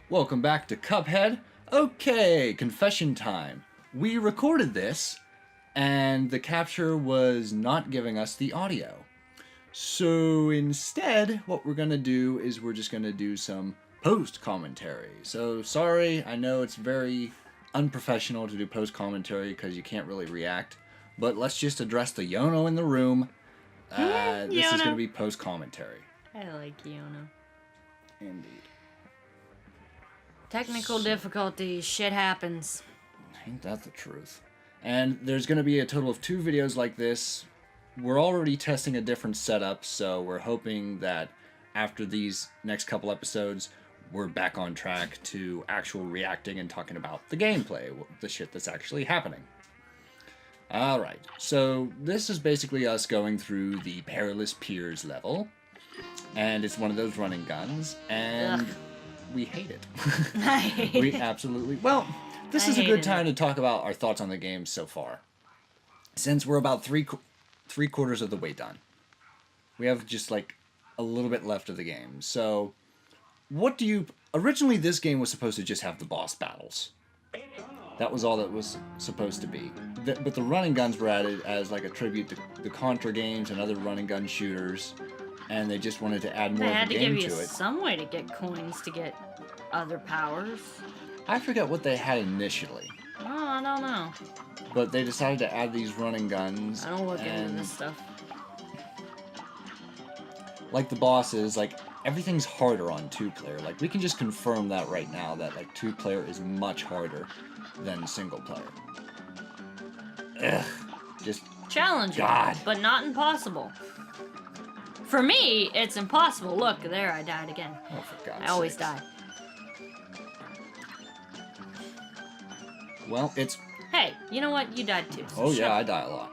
Welcome back to Cuphead. Okay, confession time. We recorded this, and the capture was not giving us the audio. So instead, what we're going to do is we're just going to do some post-commentary. So sorry, I know it's very unprofessional to do post-commentary because you can't really react, but let's just address the Yono in the room. This is going to be post-commentary. I like Yono. Indeed. Technical difficulties, shit happens. Ain't that the truth? And there's going to be a total of 2 videos like this. We're already testing a different setup, so we're hoping that after these next couple episodes, we're back on track to actual reacting and talking about the gameplay, the shit that's actually happening. Alright, so this is basically us going through the Perilous Piers level, and it's one of those running guns, and... Ugh. We hate it. I hate it. We absolutely... Well, this is a good time to talk about our thoughts on the game so far. Since we're about three quarters of the way done. We have just like a little bit left of the game. So, what do you... Originally, this game was supposed to just have the boss battles. That was all that was supposed to be. But the running guns were added as like a tribute to the Contra games and other running gun shooters. And they just wanted to add more of the game to it. They had to give you some way to get coins to get other powers. I forget what they had initially. Oh, I don't know. But they decided to add these running guns. I don't look into this stuff. Like the bosses, like everything's harder on 2-player. Like we can just confirm that right now that like 2-player is much harder than single player. Ugh. Just challenging, God. But not impossible. For me, it's impossible. Look, there, I died again. Oh, for God's sake. I always die. Well, it's... Hey, you know what? You died too. So yeah, I die a lot.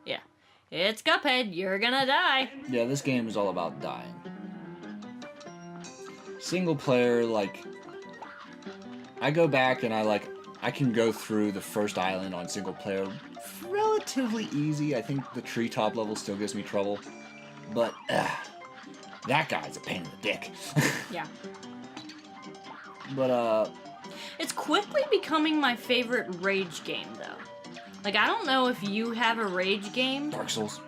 Yeah. It's Cuphead. You're gonna die. Yeah, this game is all about dying. Single player, like... I go back and I can go through the first island on single player relatively easy. I think the treetop level still gives me trouble. But, that guy's a pain in the dick. Yeah. But, it's quickly becoming my favorite rage game, though. Like, I don't know if you have a rage game. Dark Souls.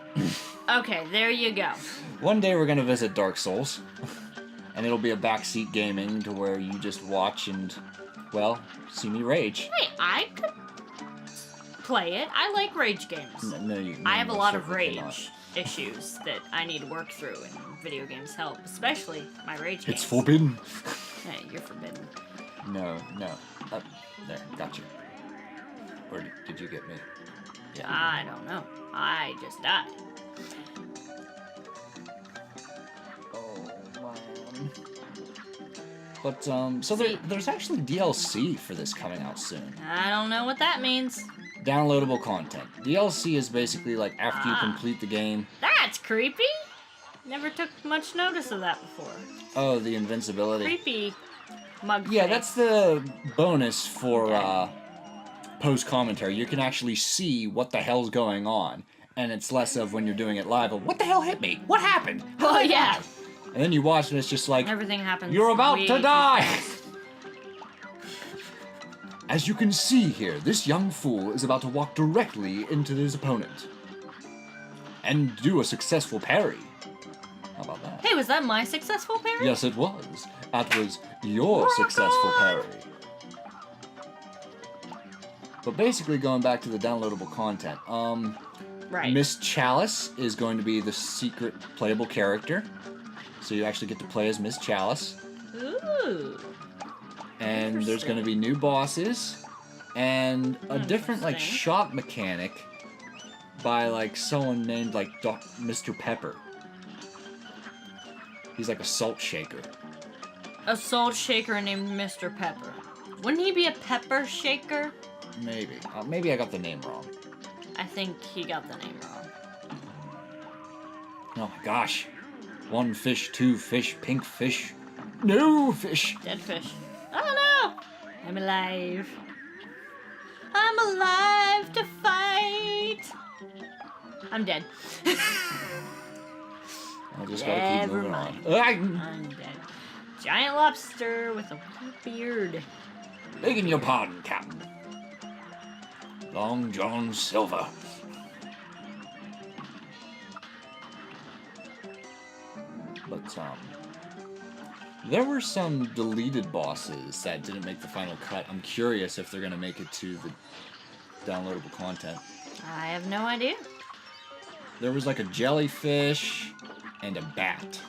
Okay, there you go. One day we're gonna visit Dark Souls. And it'll be a backseat gaming to where you just watch and, well, see me rage. Hey, I could play it. I like rage games. No, you. I have a lot of rage issues that I need to work through, and video games help, especially my rage games. It's forbidden. Hey, you're forbidden. No. There, got you. Or did you get me? Yeah. I don't know. I just died. Oh, man. But, so there's actually DLC for this coming out soon. I don't know what that means. Downloadable content. DLC is basically like after you complete the game. That's creepy. Never took much notice of that before. Oh, the invincibility. Creepy mug. Yeah, that's the bonus for post-commentary. You can actually see what the hell's going on. And it's less of when you're doing it live of, what the hell hit me? What happened? Oh, yeah. And then you watch and it's just like, everything happens. You're about to die! As you can see here, this young fool is about to walk directly into his opponent. And do a successful parry. How about that? Hey, was that my successful parry? Yes, it was. That was your successful parry. But basically, going back to the downloadable content, right. Miss Chalice is going to be the secret playable character. So you actually get to play as Miss Chalice. Ooh. And there's going to be new bosses and a different like shot mechanic by like someone named like Mr. Pepper. He's like a salt shaker. A salt shaker named Mr. Pepper. Wouldn't he be a pepper shaker? Maybe. Maybe I got the name wrong. I think he got the name wrong. Oh my gosh. 1 fish, 2 fish, pink fish, no fish. Dead fish. Oh no! I'm alive. I'm alive to fight! I'm dead. I just gotta keep moving on. I'm dead. Giant lobster with a beard. Begging your pardon, Captain. Long John Silver. But, there were some deleted bosses that didn't make the final cut. I'm curious if they're going to make it to the downloadable content. I have no idea. There was like a jellyfish and a bat.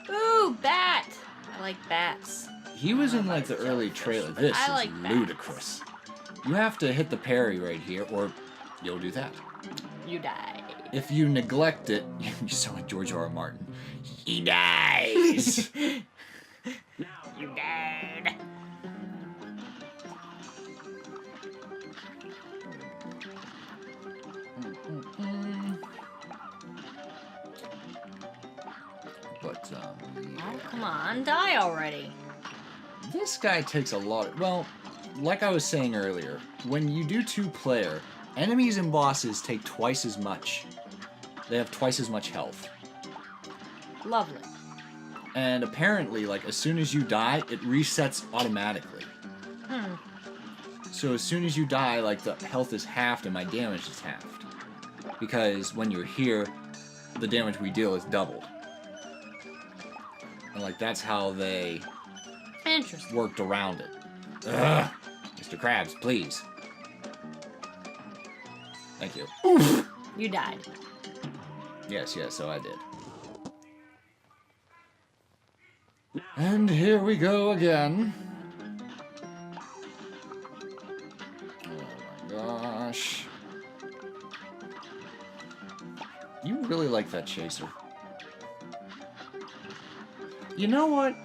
Ooh, bat! I like bats. He was in like the early trailer. This I is like bats. ludicrous. You have to hit the parry right here, or you'll do that. You die. If you neglect it, you sound like George R.R. Martin. He dies. You died. But, Oh, come on, die already. this guy takes a lot of... Well, like I was saying earlier, when you do two-player, enemies and bosses take twice as much. They have twice as much health. Lovely. And apparently, like, as soon as you die, it resets automatically. So as soon as you die, like, the health is halved and my damage is halved. Because when you're here, the damage we deal is doubled. And, like, that's how they Interesting. worked around it. Ugh! Mr. Krabs, please. Thank you. You died. Yes, so I did. And here we go again. Oh my gosh. You really like that chaser. You know what?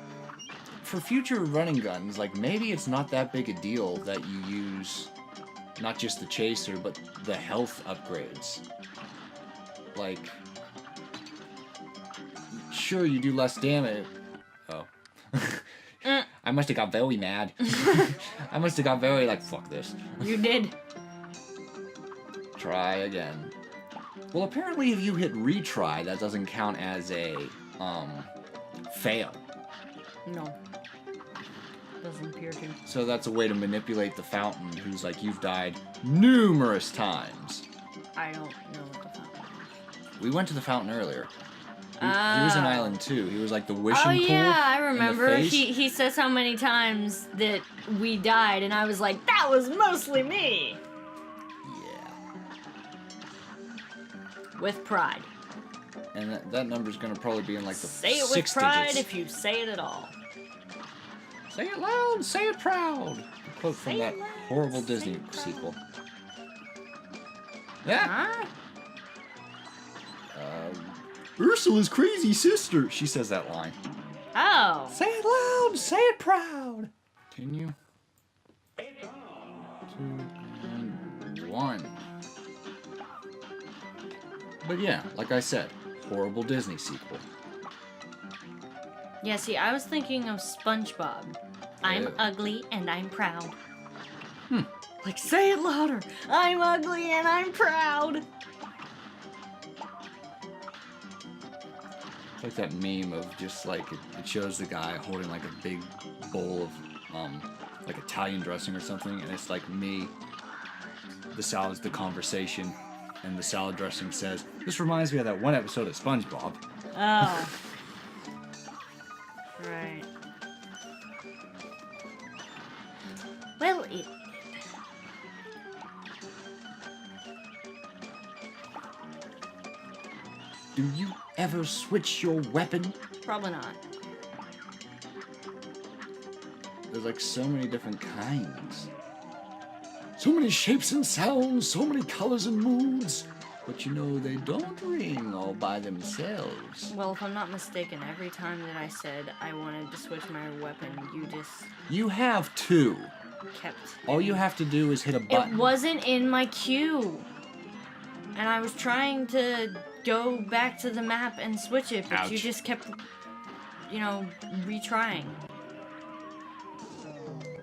For future running guns, like, maybe it's not that big a deal that you use not just the chaser, but the health upgrades. Like, sure, you do less damage. Oh. I must have got very mad. I must have got very like, fuck this. You did. Try again. Well, apparently if you hit retry, that doesn't count as a, fail. No. Doesn't appear to. So that's a way to manipulate the fountain, who's like, you've died numerous times. I don't know what the fountain is. We went to the fountain earlier. He was in Island 2. He was like the wishing pool. Oh yeah, I in the remember. face. He says how many times that we died, and I was like, that was mostly me. Yeah. With pride. And that number's gonna probably be in like the Say it with 6 pride digits. if you say it at all. Say it loud, say it proud. A quote from Say that it loud, horrible say Disney it proud. sequel. Yeah. Huh? Ursula's crazy sister. She says that line. Oh. Say it loud, say it proud. Continue. 2 and 1. But yeah, like I said, horrible Disney sequel. Yeah, see, I was thinking of SpongeBob. I'm Ew. ugly and I'm proud. Like, say it louder. I'm ugly and I'm proud. It's like that meme of just like it shows the guy holding like a big bowl of like Italian dressing or something, and it's like me. The salad's the conversation, and the salad dressing says, "This reminds me of that one episode of SpongeBob." Oh. Right. Well, it... Do you ever switch your weapon? Probably not. There's like so many different kinds. So many shapes and sounds, so many colors and moods. But you know, they don't ring all by themselves. Well, if I'm not mistaken, every time that I said I wanted to switch my weapon, you just You have 2. kept... All you have to do is hit a button. It wasn't in my queue. And I was trying to go back to the map and switch it, but you Ouch. just kept, you know, retrying.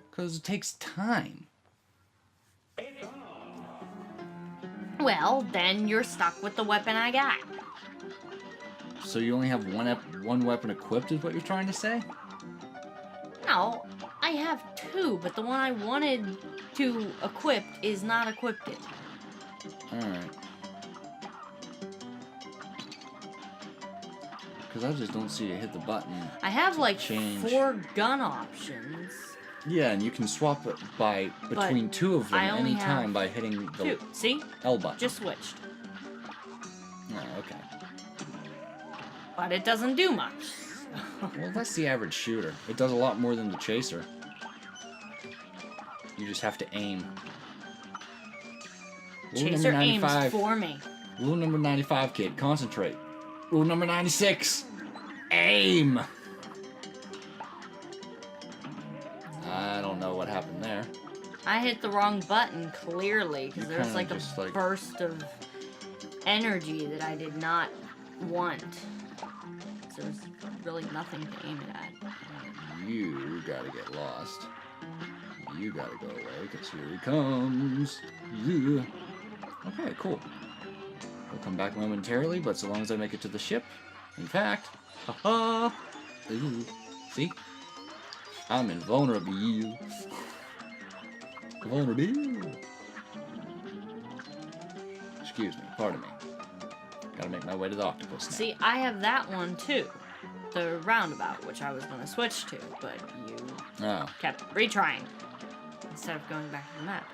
Because it takes time. Well, then you're stuck with the weapon I got. So you only have one weapon equipped is what you're trying to say? now, I have 2, but the one I wanted to equip is not equipped yet. Alright. Because I just don't see you hit the button. I have like change. 4 gun options. Yeah, and you can swap it between 2 of them anytime by hitting the 2. See? L button. Just switched. Oh, okay. But it doesn't do much. Well, that's the average shooter. It does a lot more than the chaser. You just have to aim. Rule Chaser number aims 95. for me. Rule number 95, kid. Concentrate. Rule number 96. Aim! I don't know what happened there. I hit the wrong button, clearly, because You there's kinda like a just, like- burst of energy that I did not want. So there's really nothing to aim it at. You gotta get lost. You gotta go away, because here he comes. Yeah. Okay, cool. We'll come back momentarily, but so long as I make it to the ship. In fact, haha. Ooh. See? I'm invulnerable. Vulnerable. Excuse me, pardon me. Gotta make my way to the octopus now. See, I have that one too. The roundabout, which I was going to switch to, but you Oh. kept retrying instead of going back to the map.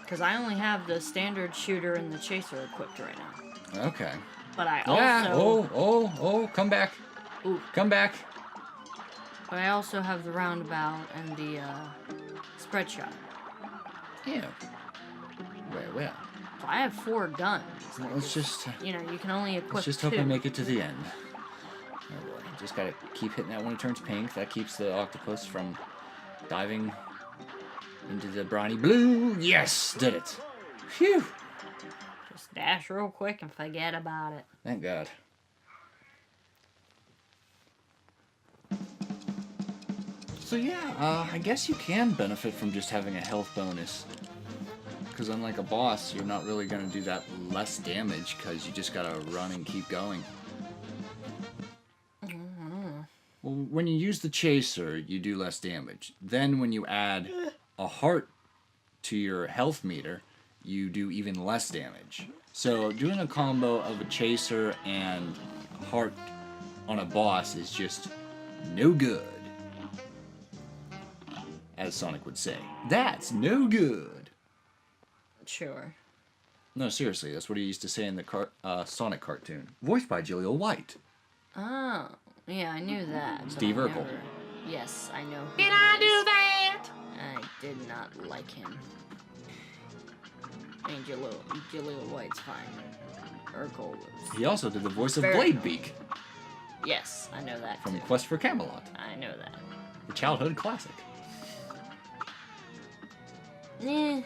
Because I only have the standard shooter and the chaser equipped right now. Okay. But I Yeah. also... Oh, come back. Ooh. Come back. But I also have the roundabout and the spread shot. Yeah. Well. So I have 4 guns. Well, let's just... You know, you can only equip Let's just 2. hope I make it to the end. Oh boy. Just gotta keep hitting that when it turns pink. That keeps the octopus from diving into the briny blue. Yes! Did it. Phew! Just dash real quick and forget about it. Thank God. So yeah, I guess you can benefit from just having a health bonus. Because unlike a boss, you're not really going to do that less damage because you just gotta run and keep going. Well, when you use the chaser, you do less damage. Then when you add a heart to your health meter, you do even less damage. So doing a combo of a chaser and heart on a boss is just no good. As Sonic would say. That's no good. Sure. No, seriously, that's what he used to say in the Sonic cartoon. Voiced by Jaleel White. Oh, yeah, I knew that. but Steve I Urkel. never- Yes, I know. Did I do that? I did not like him. I mean, Jaleel White's fine. Urkel was... He also did the voice of Very Bladebeak Yes, I know that from too. Quest for Camelot, I know that. the childhood classic. Eh.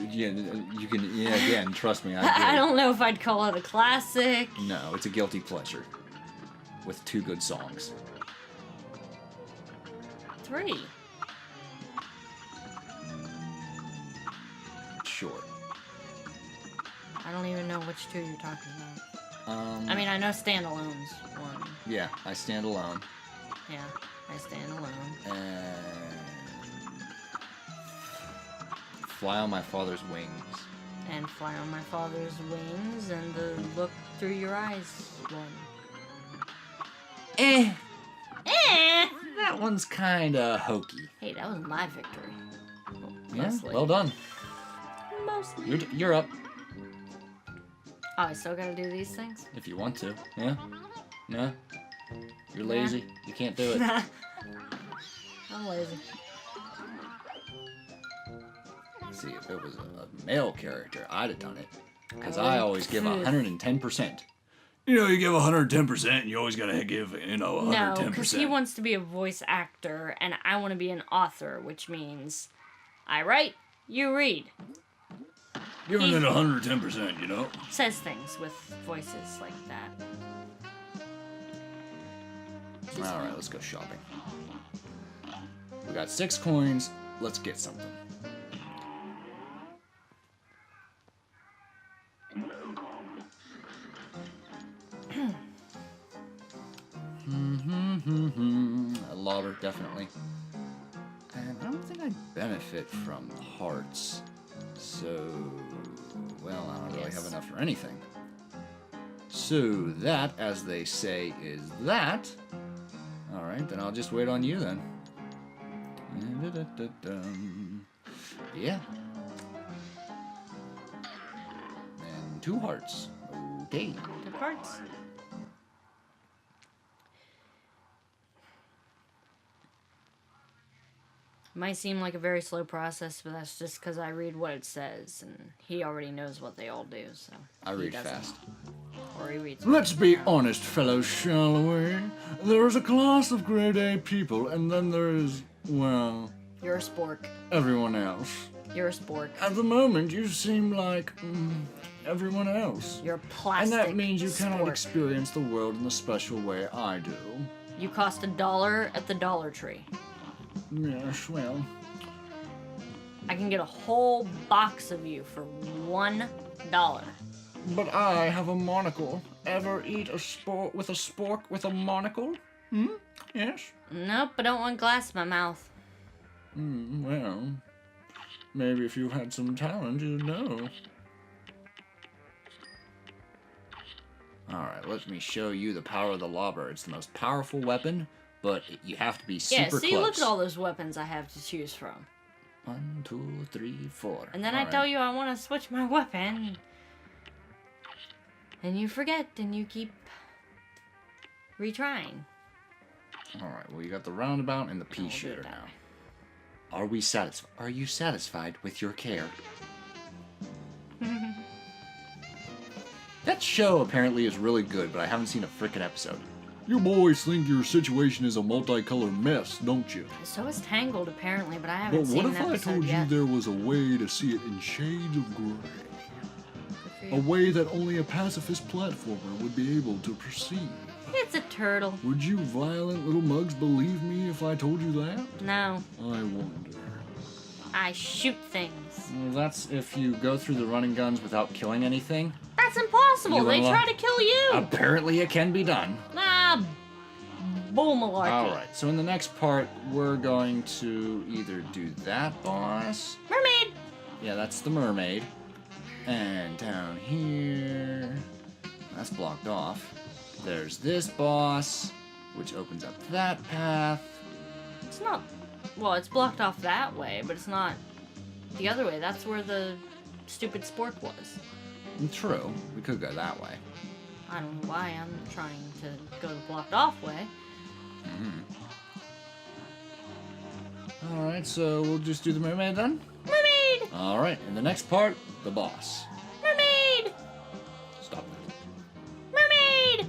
Yeah, you can. Yeah, again, trust me. I don't know if I'd call it a classic. No, it's a guilty pleasure with 2 good songs. 3. Sure. I don't even know which 2 you're talking about. I mean, I know Standalone's one. Yeah, I Stand Alone. Yeah, I Stand Alone. And Fly on My Father's Wings. And Fly on My Father's Wings and the Look Through Your Eyes one. Eh. Eh! That one's kinda hokey. Hey, that was my victory. Yeah, Mostly. well done. Mostly. You're up Oh, I still gotta do these things? if you want to. Yeah. No. You're lazy. You can't do it. I'm lazy. See, if it was a male character, I'd have done it. Because Oh, I always give 110%. You know, you give 110%, you always gotta give, 110%. No, because he wants to be a voice actor, and I want to be an author, which means I write, you read. Giving it 110%, you know? Says things with voices like that. Alright, let's go shopping. We got 6 coins. Let's get something. lobber, definitely. And I don't think I benefit from the hearts. So, well, I don't really have enough for anything. So that, as they say, is that. Alright, then I'll just wait on you then. Yeah. And 2 hearts. Okay. 2 hearts. Might seem like a very slow process, but that's just because I read what it says, and he already knows what they all do, so... I read fast. Or he reads... Let's be honest, fellows, shall we? There is a class of grade A people, and then there is, well... You're a spork. Everyone else. You're a spork. At the moment, you seem like everyone else. You're a plastic And that means you cannot spork. experience the world in the special way I do. You cost $1 at the Dollar Tree. Yes, well... I can get a whole box of you for $1. But I have a monocle. Ever eat a spork with a spork with a monocle? Yes? Nope, I don't want glass in my mouth. Well... Maybe if you had some talent, you'd know. Alright, let me show you the power of the lobber. It's the most powerful weapon, but you have to be super close. Yeah, see, look at all those weapons I have to choose from. 1, 2, 3, 4. And then I tell you I want to switch my weapon. And you forget, and you keep retrying. Alright, well you got the roundabout and the pea shooter now. Are we satisfied? Are you satisfied with your care? That show apparently is really good, but I haven't seen a frickin' episode. You boys think your situation is a multicolored mess, don't you? So is Tangled, apparently, but I haven't But seen what an if I episode told yet. you there was a way to see it in shades of gray? Good for A you. way that only a pacifist platformer would be able to perceive. It's a turtle. Would you violent little mugs believe me if I told you that? No, I wonder. I shoot things. Well, that's if you go through the running guns without killing anything. That's impossible. You They little- try to kill you. Apparently it can be done. Ah, bull malarkey. Alright, so in the next part, we're going to either do that boss. Mermaid. Yeah, that's the mermaid. And down here, that's blocked off. There's this boss, which opens up that path. It's not. Well, it's blocked off that way, but it's not the other way. That's where the stupid spork was. True, we could go that way. I don't know why I'm trying to go the blocked off way. Alright, so we'll just do the mermaid then? Mermaid! Alright, in the next part, the boss. Mermaid! Stop that. Mermaid!